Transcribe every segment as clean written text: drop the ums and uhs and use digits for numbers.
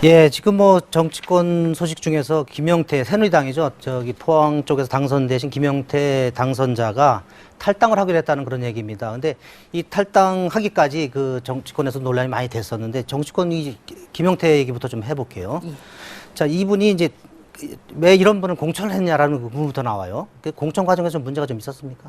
예, 지금 뭐 정치권 소식 중에서 김영태 새누리당이죠. 저기 포항 쪽에서 당선되신 김영태 당선자가 탈당을 하기로 했다는 그런 얘기입니다. 근데 이 탈당하기까지 그 정치권에서 논란이 많이 됐었는데 정치권 김영태 얘기부터 좀 해볼게요. 자, 이분이 이제 왜 이런 분을 공천을 했냐라는 그 부분부터 나와요. 그 공천 과정에서 좀 문제가 좀 있었습니까?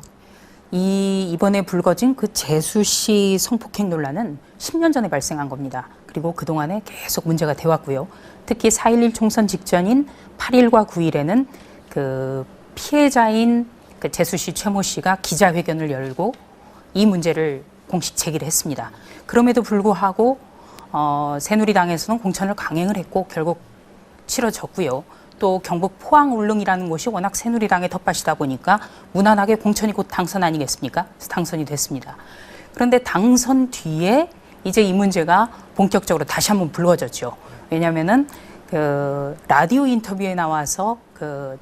이번에 불거진 그 재수 씨 성폭행 논란은 10년 전에 발생한 겁니다. 그리고 그동안에 계속 문제가 되었고요. 특히 4.11 총선 직전인 8일과 9일에는 그 피해자인 그 재수 씨, 최모 씨가 기자회견을 열고 이 문제를 공식 제기를 했습니다. 그럼에도 불구하고 새누리당에서는 공천을 강행을 했고 결국 치러졌고요. 또 경북 포항 울릉이라는 곳이 워낙 새누리당의 텃밭이다 보니까 무난하게 공천이 곧 당선 아니겠습니까? 당선이 됐습니다. 그런데 당선 뒤에 이제 이 문제가 본격적으로 다시 한번 불거졌죠. 왜냐하면은 그 라디오 인터뷰에 나와서 그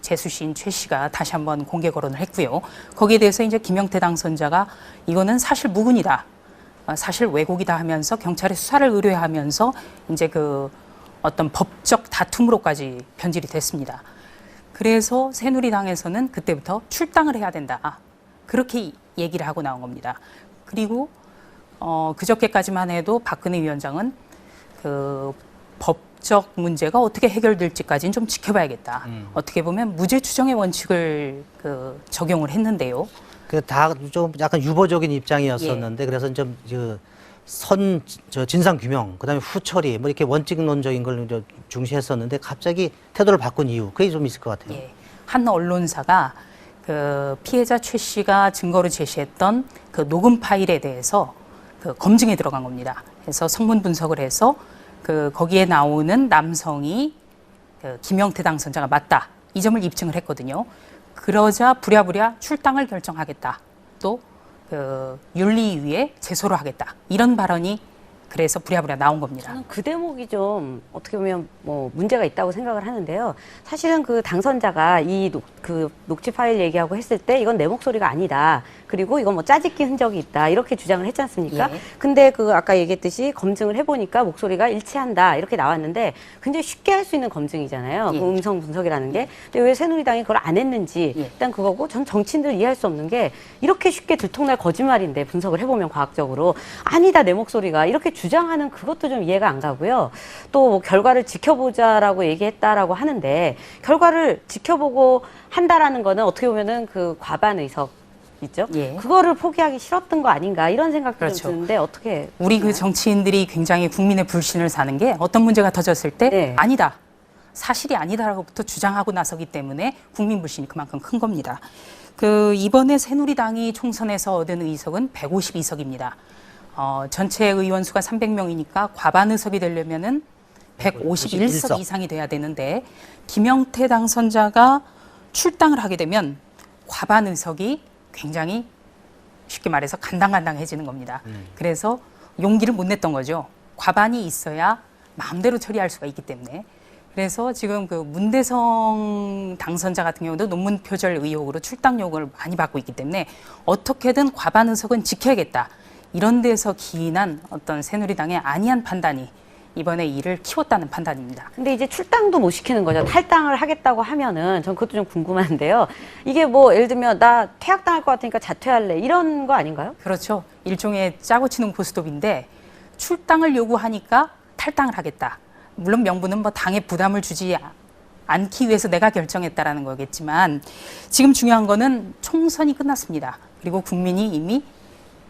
재수 씨인 최 씨가 다시 한번 공개 거론을 했고요. 거기에 대해서 이제 김영태 당선자가 이거는 사실 무근이다, 사실 왜곡이다 하면서 경찰에 수사를 의뢰하면서 이제 그 어떤 법적 다툼으로까지 변질이 됐습니다. 그래서 새누리당에서는 그때부터 출당을 해야 된다, 그렇게 얘기를 하고 나온 겁니다. 그리고 그저께까지만 해도 박근혜 위원장은 그 법적 문제가 어떻게 해결될지까지는 좀 지켜봐야겠다. 어떻게 보면 무죄 추정의 원칙을 적용을 했는데요. 그 다 좀 약간 유보적인 입장이었었는데 그래서 좀 진상 규명, 그다음에 후처리, 뭐 이렇게 원칙론적인 걸 이제 중시했었는데 갑자기 태도를 바꾼 이유, 그게 좀 있을 것 같아요. 예. 한 언론사가 그 피해자 최 씨가 증거로 제시했던 그 녹음 파일에 대해서 그 검증에 들어간 겁니다. 그래서 성분 분석을 해서 그 거기에 나오는 남성이 그 김영태 당선자가 맞다, 이 점을 입증을 했거든요. 그러자 부랴부랴 출당을 결정하겠다, 또 그 윤리위에 제소를 하겠다, 이런 발언이 그래서 부랴부랴 나온 겁니다. 저는 그 대목이 좀 어떻게 보면 뭐 문제가 있다고 생각을 하는데요. 사실은 그 당선자가 그 녹취 파일 얘기하고 했을 때 이건 내 목소리가 아니다, 그리고 이건 뭐 짜집기 흔적이 있다, 이렇게 주장을 했지 않습니까? 예. 근데 그 아까 얘기했듯이 검증을 해보니까 목소리가 일치한다, 이렇게 나왔는데 굉장히 쉽게 할 수 있는 검증이잖아요. 예. 그 음성 분석이라는 게. 근데 왜 새누리당이 그걸 안 했는지 예. 일단 그거고, 전 정치인들 이해할 수 없는 게 이렇게 쉽게 들통날 거짓말인데 분석을 해보면 과학적으로 아니다, 내 목소리가, 이렇게 주장하는 그것도 좀 이해가 안 가고요. 또 뭐 결과를 지켜보자라고 얘기했다라고 하는데 결과를 지켜보고 한다라는 거는 어떻게 보면은 그 과반 의석 있죠. 예. 그거를 포기하기 싫었던 거 아닌가, 이런 생각도 그렇죠. 좀 드는데 어떻게 우리 그 정치인들이 굉장히 국민의 불신을 사는 게 어떤 문제가 터졌을 때 네. 아니다, 사실이 아니다라고부터 주장하고 나서기 때문에 국민 불신이 그만큼 큰 겁니다. 그 이번에 새누리당이 총선에서 얻은 의석은 152석입니다. 전체 의원 수가 300명이니까 과반 의석이 되려면은 151석 이상이 돼야 되는데 김영태 당선자가 출당을 하게 되면 과반 의석이 굉장히 쉽게 말해서 간당간당해지는 겁니다. 그래서 용기를 못 냈던 거죠. 과반이 있어야 마음대로 처리할 수가 있기 때문에. 그래서 지금 그 문대성 당선자 같은 경우도 논문 표절 의혹으로 출당 요구를 많이 받고 있기 때문에 어떻게든 과반 의석은 지켜야겠다, 이런 데서 기인한 어떤 새누리당의 안이한 판단이 이번에 이를 키웠다는 판단입니다. 근데 이제 출당도 못 시키는 거죠. 탈당을 하겠다고 하면은 전 그것도 좀 궁금한데요. 이게 뭐 예를 들면 나 퇴학당할 것 같으니까 자퇴할래, 이런 거 아닌가요? 그렇죠. 일종의 짜고 치는 고스톱인데 출당을 요구하니까 탈당을 하겠다. 물론 명분은 뭐 당에 부담을 주지 않기 위해서 내가 결정했다라는 거겠지만 지금 중요한 거는 총선이 끝났습니다. 그리고 국민이 이미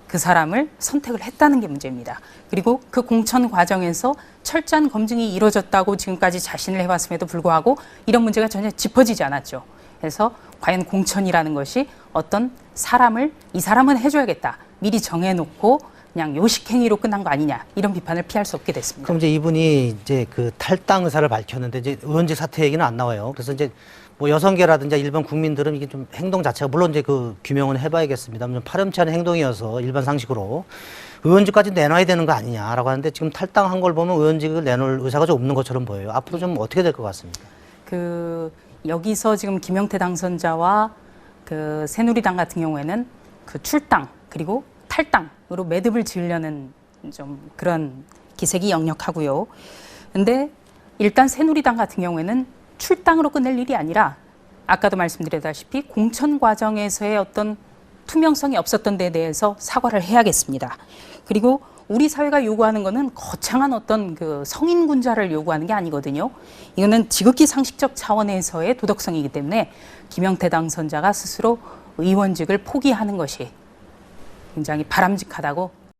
그 사람을 선택을 했다는 게 문제입니다. 그리고 그 공천 과정에서 철저한 검증이 이루어졌다고 지금까지 자신을 해왔음에도 불구하고 이런 문제가 전혀 짚어지지 않았죠. 그래서 과연 공천이라는 것이 어떤 이 사람은 해줘야겠다, 미리 정해놓고 그냥 요식행위로 끝난 거 아니냐, 이런 비판을 피할 수 없게 됐습니다. 그럼 이제 이분이 이제 그 탈당 의사를 밝혔는데 이제 의원직 사퇴 얘기는 안 나와요. 그래서 이제 뭐 여성계라든지 일반 국민들은 이게 좀 행동 자체가, 물론 이제 그 규명은 해봐야겠습니다. 좀 파렴치 않은 행동이어서 일반 상식으로 의원직까지 내놔야 되는 거 아니냐라고 하는데 지금 탈당한 걸 보면 의원직을 내놓을 의사가 좀 없는 것처럼 보여요. 앞으로 좀 어떻게 될 것 같습니까? 여기서 지금 김영태 당선자와 그 새누리당 같은 경우에는 그 출당 그리고 탈당으로 매듭을 지으려는 좀 그런 기색이 역력하고요. 근데 일단 새누리당 같은 경우에는 출당으로 끝낼 일이 아니라 아까도 말씀드렸다시피 공천 과정에서의 어떤 투명성이 없었던 데 대해서 사과를 해야겠습니다. 그리고 우리 사회가 요구하는 거는 거창한 어떤 그 성인 군자를 요구하는 게 아니거든요. 이거는 지극히 상식적 차원에서의 도덕성이기 때문에 김영태 당선자가 스스로 의원직을 포기하는 것이 굉장히 바람직하다고